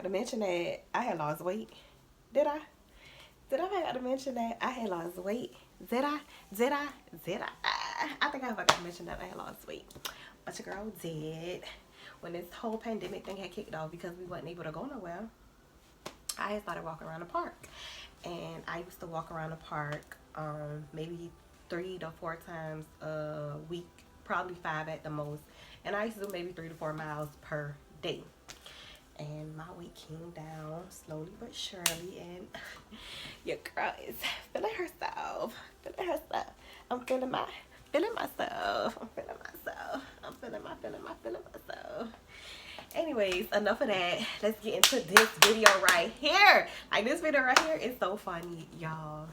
to mention that I had lost weight. Did I? Did I forgot to mention that I had lost weight? Did I? Did I? Did I think I forgot to mention that I had lost weight. But your girl did. When this whole pandemic thing had kicked off because we wasn't able to go nowhere, I had started walking around the park. And I used to walk around the park maybe 3 to 4 times a week, probably 5 at the most. And I used to do maybe 3 to 4 miles per day. And my weight came down slowly but surely, and your girl is feeling herself. Feeling herself. I'm feeling myself. I'm feeling myself. I'm feeling myself. Anyways, enough of that. Let's get into this video right here. Like, this video right here is so funny, y'all.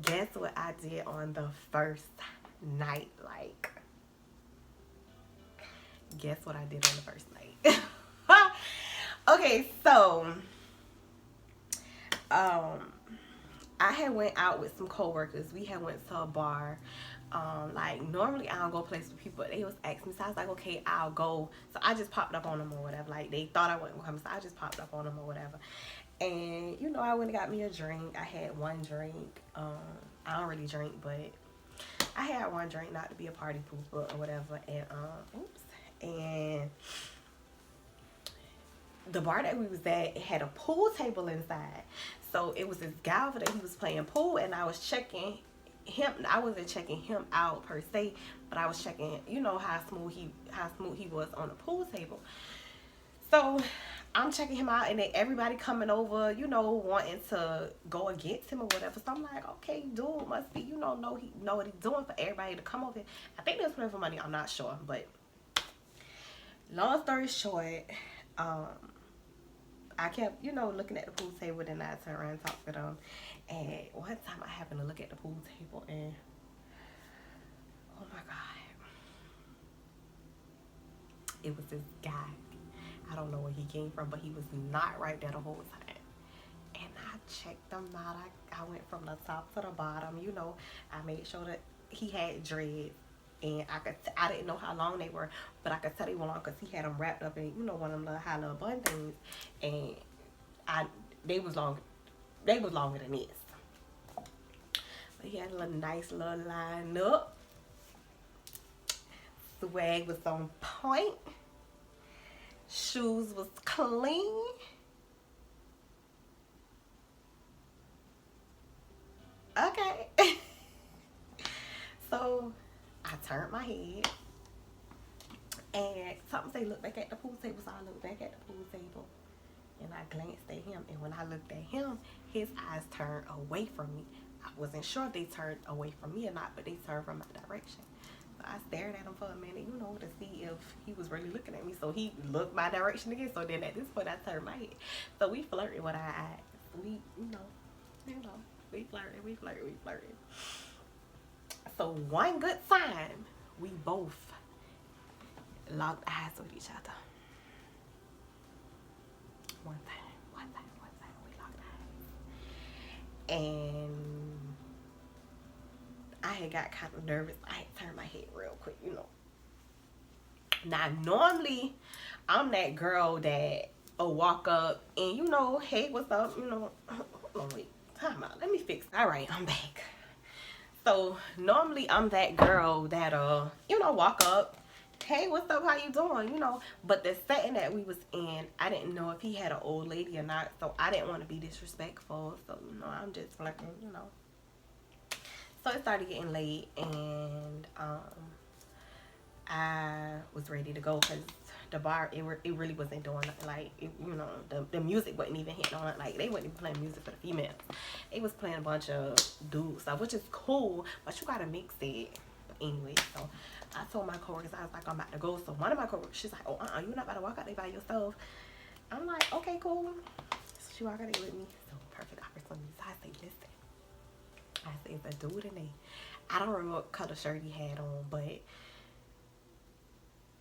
Guess what I did on the first night? Like, guess what I did on the first night? Okay, so I had went out with some coworkers. We had went to a bar. Like, normally I don't go places with people, but they was asking me, so I was like, okay, I'll go. So I just popped up on them or whatever. Like, they thought I wasn't coming, so I just popped up on them or whatever. And you know, I went and got me a drink. I had one drink. I don't really drink, but I had one drink, not to be a party pooper or whatever. And and the bar that we was at, it had a pool table inside. So it was this guy over there, he was playing pool, and I was checking him. I wasn't checking him out per se, but I was checking, you know, how smooth he was on the pool table. So I'm checking him out, and then everybody coming over, you know, wanting to go against him or whatever. So I'm like, okay, dude must be, you know he know what he's doing for everybody to come over. I think they was playing for money, I'm not sure, but long story short, I kept, you know, looking at the pool table, and I turned around and talked to them. And one time I happened to look at the pool table, and oh my God, it was this guy. I don't know where he came from, but he was not right there the whole time. And I checked him out. I went from the top to the bottom, you know. I made sure that he had dreads. And I didn't know how long they were, but I could tell they were long because he had them wrapped up in, you know, one of them little high little bun things. And they was longer than this. But he had a little nice little line up. Swag was on point. Shoes was clean. Okay. So I turned my head, and something say look back at the pool table, so I looked back at the pool table, and I glanced at him, and when I looked at him, his eyes turned away from me. I wasn't sure if they turned away from me or not, but they turned from my direction. So I stared at him for a minute, you know, to see if he was really looking at me. So he looked my direction again. So then at this point, I turned my head. So we flirted with our eyes. We, we flirted. So one good time, we both locked eyes with each other. One time, we locked eyes. And I had got kind of nervous. I had turned my head real quick, you know. Now, normally, I'm that girl that will walk up and, you know, hey, what's up? You know, hold on, wait, time out. Let me fix it. All right, I'm back. So, normally, I'm that girl that, you know, walk up. Hey, what's up? How you doing? You know, but the setting that we was in, I didn't know if he had an old lady or not, so I didn't want to be disrespectful. So, you know, I'm just flirting, you know. So it started getting late, and I was ready to go because the bar, it really wasn't doing nothing. Like, you know, the music wasn't even hitting on it. Like, they wasn't even playing music for the females. They was playing a bunch of dude stuff, which is cool, but you gotta mix it. But anyway, so I told my coworkers, I was like, I'm about to go. So one of my coworkers, she's like, oh, you're not about to walk out there by yourself. I'm like, okay, cool. So she walked out there with me. So perfect opportunity. So I say, listen. I said, it's a dude in there. I don't remember what color shirt he had on, but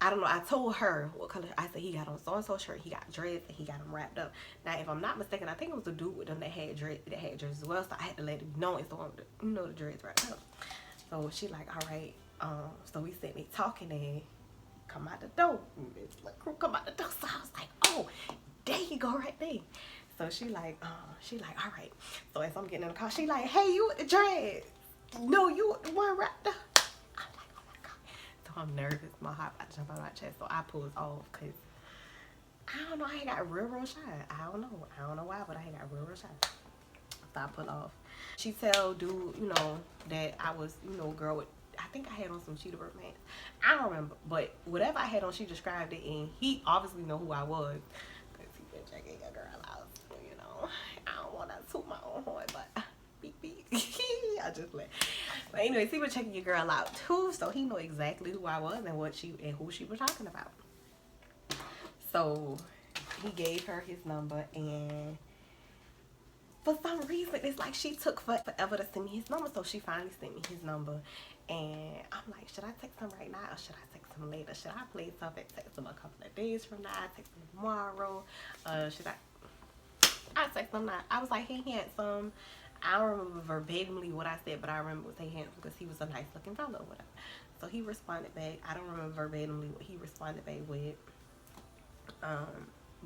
I don't know. I told her what color. I said he got on so-and-so shirt. He got dreads and he got them wrapped up. Now, if I'm not mistaken, I think it was the dude with them that had dreads as well. So I had to let him know, and so you know the dreads wrapped up. So she like, all right. So we sitting there talking, and come out the door. It's like, come out the door. So I was like, oh, there you go right there. So she like, all right. So as I'm getting in the car, she like, hey, you with the dreads? No, you with the one right there. I'm like, oh my God. So I'm nervous. My heart about to jump out of my chest. So I pulled off because I don't know. I got real shy. I don't know why, but I got real shy. So I pull off. She tell dude, you know, that I was, you know, girl with, I think I had on some cheetah bird pants. I don't remember, but whatever I had on, she described it, and he obviously know who I was because he been checking your girl out. So, you know, I don't want to toot my own horn, but beep beep. I just let. But anyways, he was checking your girl out too, so he know exactly who I was and who she was talking about. So he gave her his number, and for some reason, it's like she took forever to send me his number. So she finally sent me his number. And I'm like, should I text him right now or should I text him later? Should I play something, text him a couple of days from now, text him tomorrow? Should I text him now. I was like, hey, handsome. I don't remember verbatimly what I said, but I remember it was, hey, handsome, because he was a nice looking fellow or whatever. So he responded back. I don't remember verbatimly what he responded back with.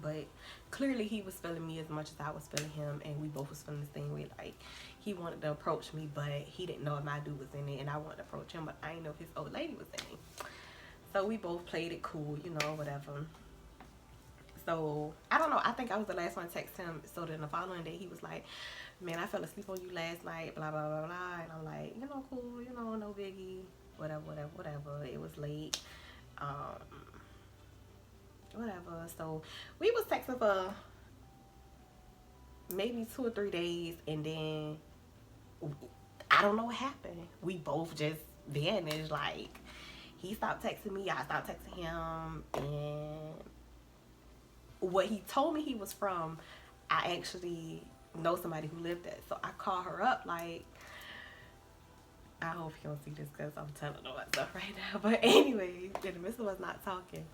But clearly he was feeling me as much as I was feeling him, and we both was feeling the same way. Like, he wanted to approach me, but he didn't know if my dude was in it, and I wanted to approach him, but I didn't know if his old lady was in it. So we both played it cool, you know, whatever. So I don't know, I think I was the last one to text him. So then the following day he was like, man, I fell asleep on you last night, blah blah blah blah. And I'm like, you know, cool, you know, no biggie, whatever. It was late, whatever. So we was texting for maybe 2 or 3 days, and then I don't know what happened. We both just vanished. Like, he stopped texting me, I stopped texting him, and what he told me he was from, I actually know somebody who lived there. So I call her up, like, I hope you don't see this because I'm telling her about stuff right now. But anyways, in the midst of us not talking,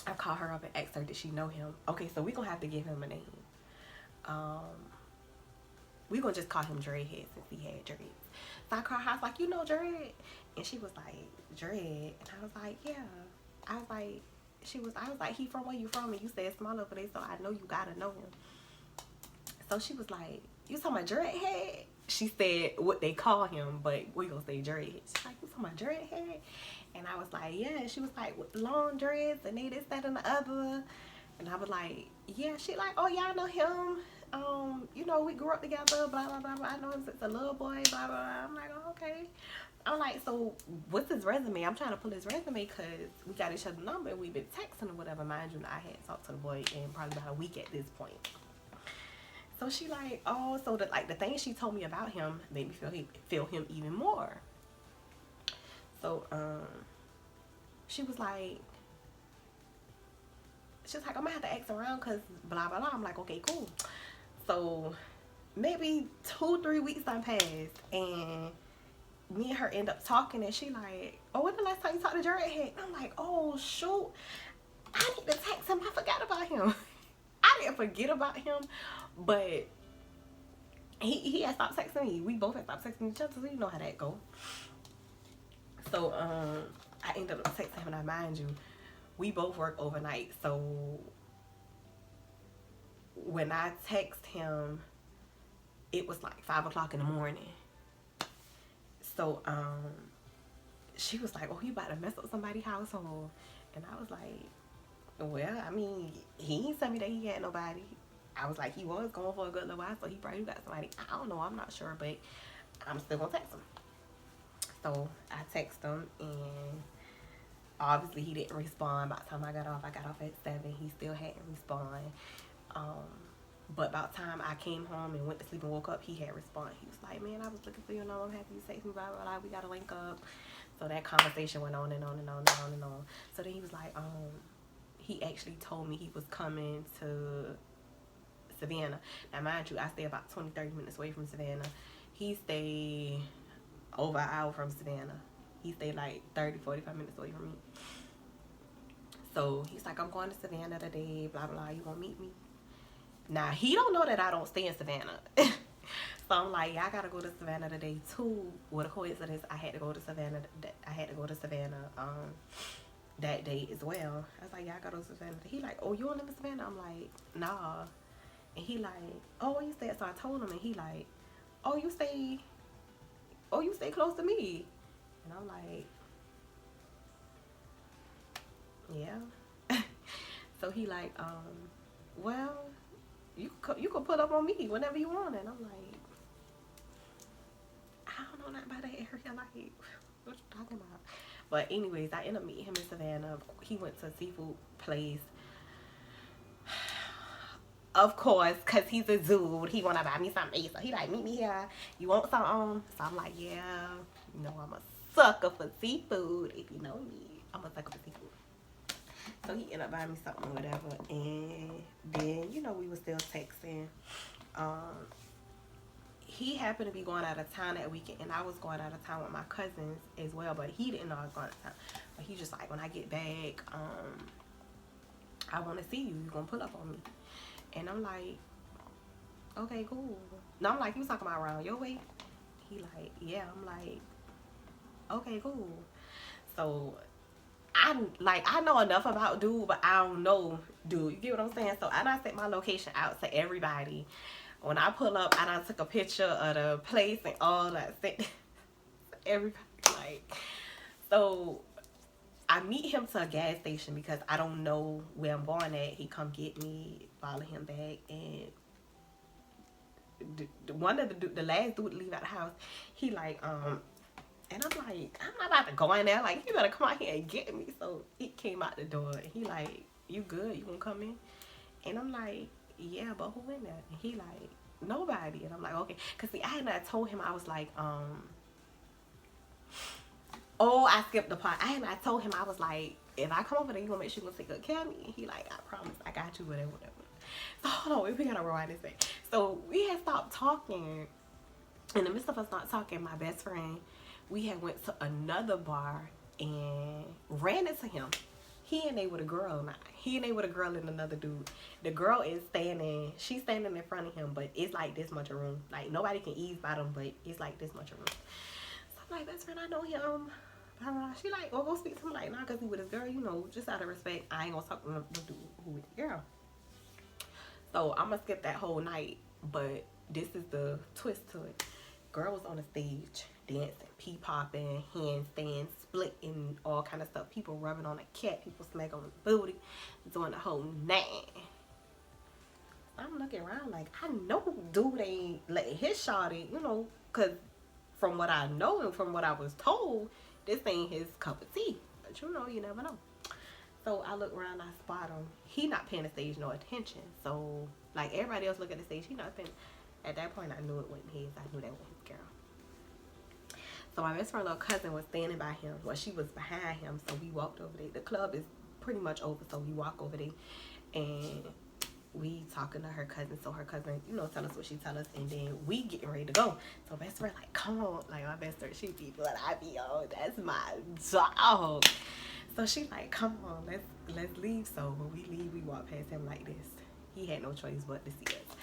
I called her up and asked her, did she know him? Okay, so we're going to have to give him a name. We're going to just call him Dreadhead since he had dreads. So I called her, I was like, you know Dread? And she was like, Dread? And I was like, yeah. I was like, he from where you from? And you said small over there, so I know you got to know him. So she was like, you talking about Dreadhead? She said what they call him, but we going to say Dreadhead. She's like, you talking about Dreadhead? And I was like, yeah. She was like, with long dreads and they this, that, and the other. And I was like, yeah. She like, oh, yeah, I know him. You know, we grew up together, blah, blah, blah, blah. I know him since a little boy, blah, blah, blah. I'm like, oh, okay. I'm like, so what's his resume? I'm trying to pull his resume because we got each other's number and we've been texting or whatever. Mind you, I had talked to the boy in probably about a week at this point. So she like, oh, so the things she told me about him made me feel him even more. So she was like, I'm gonna have to ask around because blah blah blah. I'm like, okay, cool. So maybe 2-3 weeks done passed, and me and her end up talking, and she like, oh, when the last time you talked to Dreadhead? I'm like, oh shoot, I need to text him. I forgot about him. I didn't forget about him, but he had stopped texting me. We both had stopped texting each other, so you know how that go. So I ended up texting him, and I mind you, we both work overnight. So when I text him, it was like 5 o'clock in the morning. So she was like, oh, you about to mess up somebody's household. And I was like, well, I mean, he ain't tell me that he had nobody. I was like, he was going for a good little while, so he probably got somebody. I don't know, I'm not sure, but I'm still gonna text him. So I text him, and obviously he didn't respond. By the time I got off at 7. He still hadn't responded. But by the time I came home and went to sleep and woke up, he had responded. He was like, man, I was looking for you, and I'm happy you text me, blah, blah, blah. We got to link up. So that conversation went on and on and on and on and on. So then he was like, he actually told me he was coming to Savannah. Now, mind you, I stay about 20-30 minutes away from Savannah. He stayed over an hour from Savannah. He stayed like 30-45 minutes away from me. So he's like, I'm going to Savannah today, blah, blah, you gonna meet me? Now, he don't know that I don't stay in Savannah. So I'm like, yeah, I gotta go to Savannah today too. What a coincidence, I had to go to Savannah. that day as well. I was like, yeah, I gotta go to Savannah. He like, oh, you don't live in Savannah? I'm like, nah. And he like, oh, where you stay? So I told him, and he like, oh, you stay close to me. And I'm like, yeah. So he like, well, you could pull up on me whenever you want. And I'm like, I don't know nothing about that area. Like, what you talking about? But anyways, I ended up meeting him in Savannah. He went to a seafood place. Of course, because he's a dude. He want to buy me something. So he like, meet me here. You want something? So I'm like, yeah. You know, I'm a sucker for seafood. If you know me, I'm a sucker for seafood. So he ended up buying me something or whatever. And then, you know, we were still texting. He happened to be going out of town that weekend, and I was going out of town with my cousins as well, but he didn't know I was going out of town. But he just like, when I get back, I want to see you. You gonna pull up on me? And I'm like, okay, cool. No, I'm like, he was talking about around your way? He like, yeah. I'm like, okay, cool. So I know enough about dude, but I don't know dude. You get what I'm saying? So I done sent my location out to everybody. When I pull up, I done took a picture of the place and all that. Everybody, like, so I meet him to a gas station because I don't know where I'm going at. He come get me, follow him back, and one of the last dude to leave out the house, he like, and I'm like, I'm not about to go in there. Like, you better come out here and get me. So he came out the door, and he like, you good? You gonna come in? And I'm like, yeah, but who in there? And he like, nobody. And I'm like, okay. Because see, I had not told him, I was like, oh, I skipped the part. I had not told him, I was like, if I come over there, you gonna make sure you gonna take good care of me? And he like, I promise, I got you, whatever. So hold on, we gotta rewind this thing. So we had stopped talking. In the midst of us not talking, my best friend, we had went to another bar and ran into him. He and they with a girl now. He and they with a girl and another dude. The girl is standing, she's standing in front of him, but it's like this much of room. Like, nobody can ease by them, but it's like this much of room. So I'm like, best friend, I know him. She like, oh, go speak to him. Like, nah, because he with his girl, you know, just out of respect, I ain't gonna talk to the dude who with the girl. So I'm gonna skip that whole night, but this is the twist to it. Girl was on the stage dancing, pee popping, handstands, splitting, all kind of stuff. People rubbing on a cat, people smacking on the booty, doing the whole name. I'm looking around like, I know dude ain't letting his shawty, you know, because from what I know and from what I was told, this ain't his cup of tea. But you know, you never know. So I look around, I spot him. He not paying the stage no attention. So like everybody else look at the stage, he not paying. At that point, I knew it wasn't his. I knew that wasn't his girl. So my best friend, little cousin, was standing by him. Well, she was behind him. So we walked over there. The club is pretty much over. So we walk over there, and we talking to her cousin. So her cousin, you know, tell us what she tell us, and then we getting ready to go. So best friend like, come on, like my best friend, she be what I be on. That's my dog. So she like, come on, let's leave. So when we leave, we walk past him like this. He had no choice but to see us.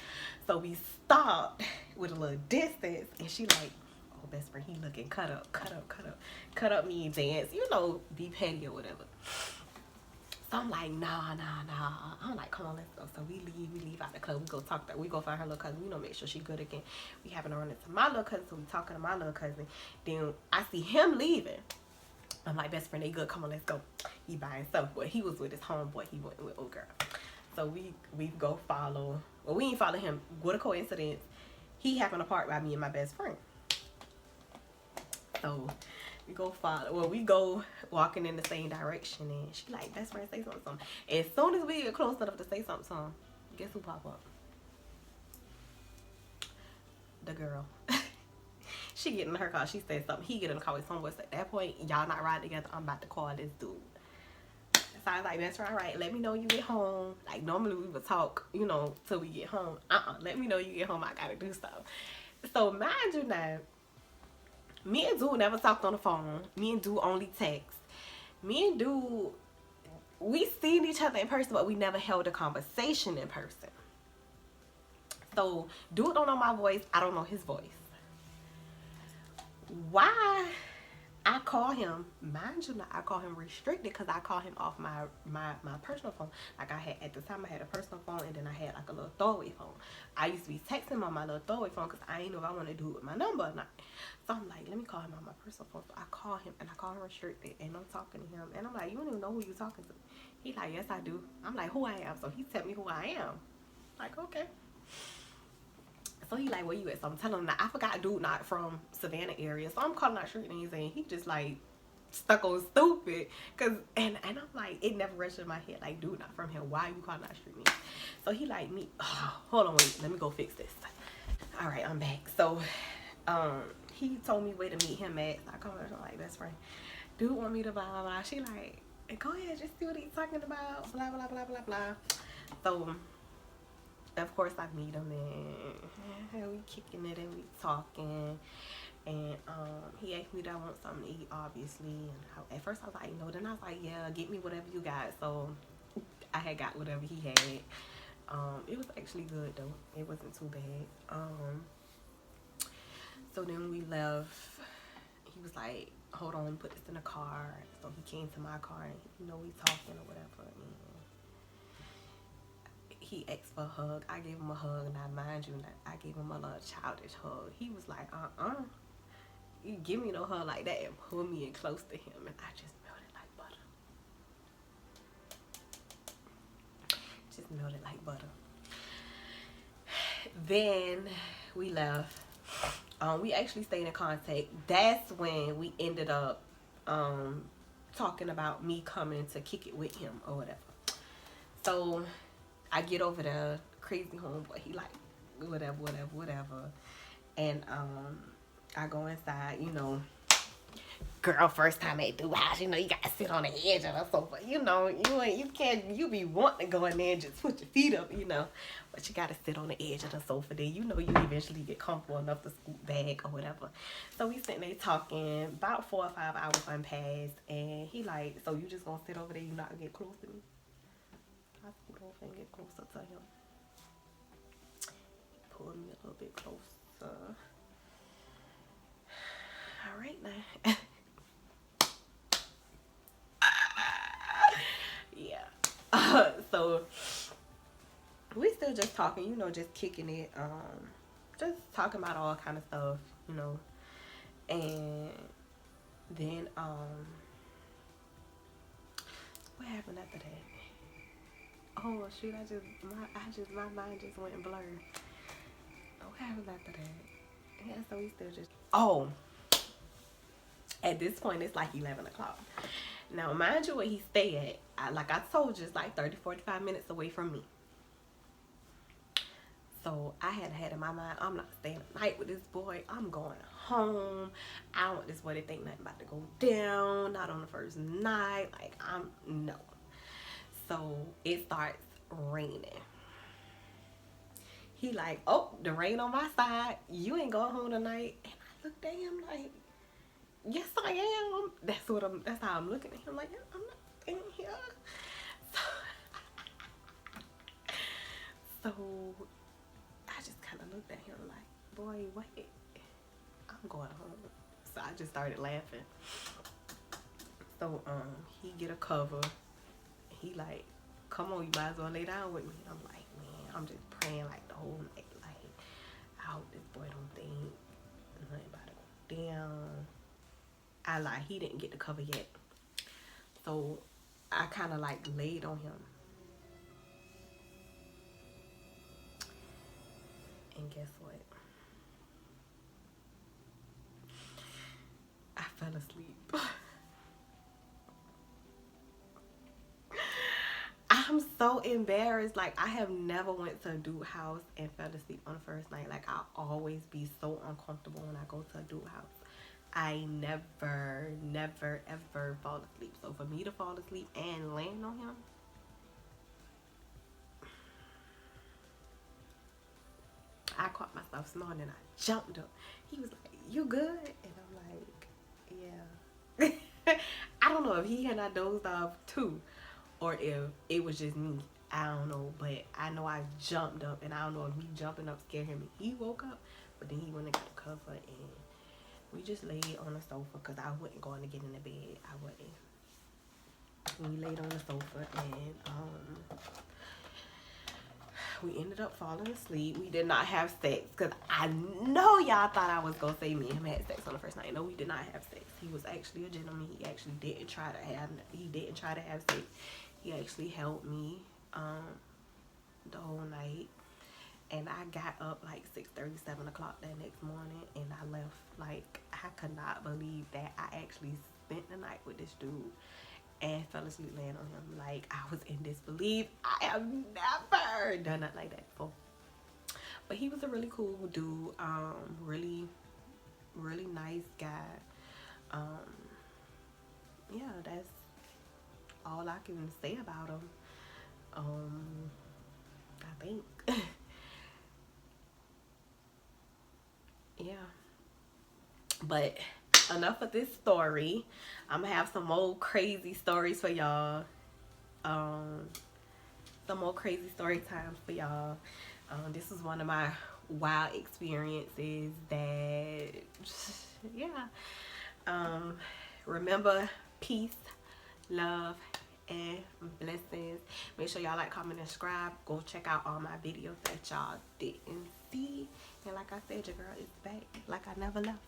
So we stopped with a little distance, and she like, oh, best friend, he looking cut up mean dance, you know, be petty or whatever. So I'm like, nah. I'm like, come on, let's go. So we leave out the club. We go talk that. We go find her little cousin. We don't make sure she good again. We happen to run into my little cousin, so we talking to my little cousin. Then I see him leaving. I'm like, best friend, they good. Come on, let's go. He by himself, but he was with his homeboy. He went with old girl. So we go follow. Well, we ain't follow him. What a coincidence. He happened to park by me and my best friend. So we go follow. Well, we go walking in the same direction, and she like, best friend, say something. As soon as we get close enough to say something, guess who pop up? The girl. She get in her car. She said something. He get in the car with someone. At that point, y'all not riding together. I'm about to call this dude. So I was like, that's right. Let me know you get home. Like, normally we would talk, you know, till we get home. Let me know you get home. I gotta do stuff. So mind you now, me and Dude never talked on the phone. Me and Dude only text. Me and Dude, we seen each other in person, but we never held a conversation in person. So Dude don't know my voice. I don't know his voice. Why I call him, mind you, I call him restricted because I call him off my personal phone. Like I had at the time, I had a personal phone and then I had like a little throwaway phone. I used to be texting him on my little throwaway phone because I didn't know if I want to do it with my number or not. So I'm like, let me call him on my personal phone. So I call him and I call him restricted and I'm talking to him and I'm like, you don't even know who you talking to. He like, yes I do. I'm like, who I am. So he tell me who I am. Like, okay. So he like, where you at? So I'm telling him that I forgot dude not from Savannah area. So I'm calling out street names and he just like stuck on stupid. And I'm like, it never registered in my head. Like, dude not from here. Why are you calling out street names? So he like me. Oh, hold on, wait. Let me go fix this. All right, I'm back. So he told me where to meet him at. So I called her. I'm like, best friend. Dude want me to blah, blah, blah. She like, go ahead. Just see what he's talking about. Blah, blah, blah, blah, blah. So of course I meet him and we kicking it and we talking and he asked me do I want something to eat, obviously, and at first I was like no, then I was like yeah, get me whatever you got. So I had got whatever he had. It was actually good though, it wasn't too bad. So then we left. He was like, hold on, let me put this in the car. So he came to my car and we talking or whatever, and he asked for a hug. I gave him a hug, and I mind you, I gave him a little childish hug. He was like, you give me no hug like that, and pull me in close to him, and I just melted like butter. Just melted like butter. Then we left. We actually stayed in contact. That's when we ended up talking about me coming to kick it with him or whatever. So I get over there, crazy homeboy, he like, whatever. And I go inside, girl, first time at the house, you gotta sit on the edge of the sofa. You be wanting to go in there and just put your feet up, but you gotta sit on the edge of the sofa. Then you eventually get comfortable enough to scoot back or whatever. So we sitting there talking, about 4 or 5 hours unpassed, and he like, so you just gonna sit over there, you not gonna get close to me? I scoot over and get closer to him. Pull me a little bit closer. All right now. Yeah. So we still just talking, just kicking it, just talking about all kind of stuff, and then what happened after that? Oh shoot, my mind just went blurred. What happened after that? Yeah, so we still just at this point it's like 11 o'clock. Now mind you, where he stay at, like I told you, it's like 30-45 minutes away from me. So I had in my mind, I'm not staying the night with this boy. I'm going home. I don't want this boy to think nothing about to go down, not on the first night. Like, no. So it starts raining. He like, oh, the rain on my side. You ain't going home tonight. And I looked at him like, yes I am. That's how I'm looking at him, like, I'm not in here. So I just kind of looked at him like, boy, wait, I'm going home. So I just started laughing. So he get a cover. He like, come on, you might as well lay down with me. I'm like, man, I'm just praying like the whole night, like, I hope this boy don't think nothing about to go down. I like, he didn't get the cover yet. So I kind of like laid on him. And guess what? I fell asleep. I'm so embarrassed. Like, I have never went to a dude house and fell asleep on the first night. Like, I always be so uncomfortable when I go to a dude house. I never, ever fall asleep. So for me to fall asleep and land on him, I caught myself snoring and I jumped up. He was like, you good? And I'm like, yeah. I don't know if he had not dozed off too, or if it was just me. I don't know, but I know I jumped up, and I don't know if me jumping up scared him and he woke up, but then he went and got the cover, and We just laid on the sofa because I wasn't going to get in the bed. I wasn't. We laid on the sofa and we ended up falling asleep. We did not have sex because I know y'all thought I was gonna say me and him had sex on the first night. No, we did not have sex. He was actually a gentleman. He actually didn't try to have sex. He actually held me the whole night. And I got up like 6:30, 7 o'clock that next morning, and I left. Like, I could not believe that I actually spent the night with this dude and fell asleep laying on him. Like, I was in disbelief. I have never done nothing like that before. But he was a really cool dude. Really, really nice guy. Yeah, that's all I can say about him. I think. Yeah. But enough of this story. I'm gonna have some more crazy stories for y'all. Some more crazy story times for y'all. This was one of my wild experiences that, yeah. Remember, peace, love, and blessings. Make sure y'all like, comment, and subscribe. Go check out all my videos that y'all didn't see. And like I said, your girl is back like I never left.